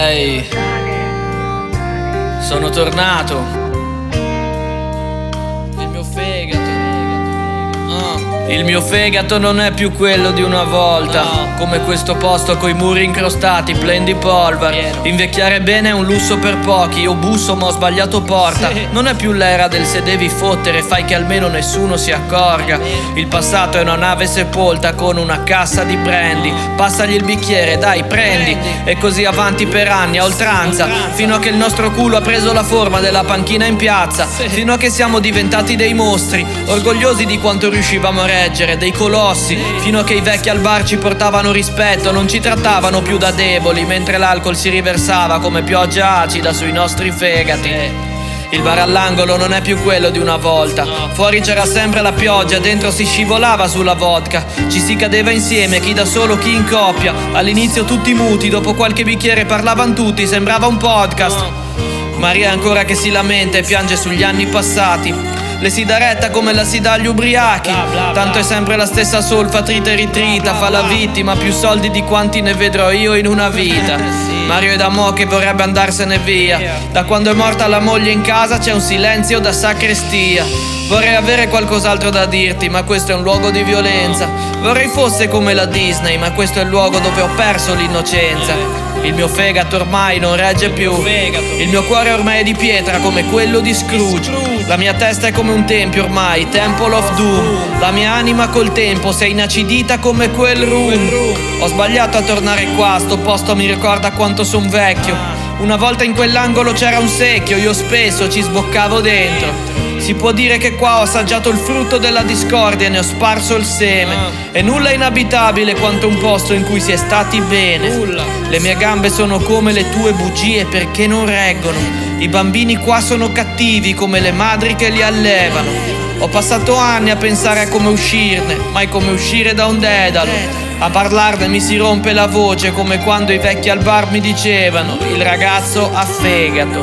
Ehi, sono tornato. Il mio fegato. Il mio fegato non è più quello di una volta, no. Come questo posto coi muri incrostati, plen di polvere. Invecchiare bene è un lusso per pochi. Io busso ma ho sbagliato porta, sì. Non è più l'era del se devi fottere, fai che almeno nessuno si accorga. Il passato è una nave sepolta con una cassa di brandy. Passagli il bicchiere, dai, prendi. E così avanti per anni a oltranza, fino a che il nostro culo ha preso la forma della panchina in piazza, sì. Fino a che siamo diventati dei mostri, orgogliosi di quanto riuscivamo a reggere, dei colossi, fino a che i vecchi al bar ci portavano rispetto, non ci trattavano più da deboli, mentre l'alcol si riversava come pioggia acida sui nostri fegati. Il bar all'angolo non è più quello di una volta. Fuori c'era sempre la pioggia, dentro si scivolava sulla vodka. Ci si cadeva insieme, chi da solo, chi in coppia. All'inizio tutti muti, dopo qualche bicchiere parlavano tutti, sembrava un podcast. Maria ancora che si lamenta e piange sugli anni passati. Le si dà retta come la si dà agli ubriachi. Tanto è sempre la stessa solfa, trita e ritrita. Fa la vittima, più soldi di quanti ne vedrò io in una vita. Mario è da mo' che vorrebbe andarsene via. Da quando è morta la moglie in casa c'è un silenzio da sacrestia. Vorrei avere qualcos'altro da dirti, ma questo è un luogo di violenza. Vorrei fosse come la Disney, ma questo è il luogo dove ho perso l'innocenza. Il mio fegato ormai non regge più. Il mio cuore ormai è di pietra come quello di Scrooge. La mia testa è come un tempio ormai, Temple of Doom. La mia anima col tempo si è inacidita come quel room. Ho sbagliato a tornare qua, sto posto mi ricorda quanto son vecchio. Una volta in quell'angolo c'era un secchio, io spesso ci sboccavo dentro. Si può dire che qua ho assaggiato il frutto della discordia e ne ho sparso il seme. E nulla è inabitabile quanto un posto in cui si è stati bene. Le mie gambe sono come le tue bugie perché non reggono. I bambini qua sono cattivi come le madri che li allevano. Ho passato anni a pensare a come uscirne, mai come uscire da un dedalo. A parlarne mi si rompe la voce come quando i vecchi al bar mi dicevano: il ragazzo ha fegato.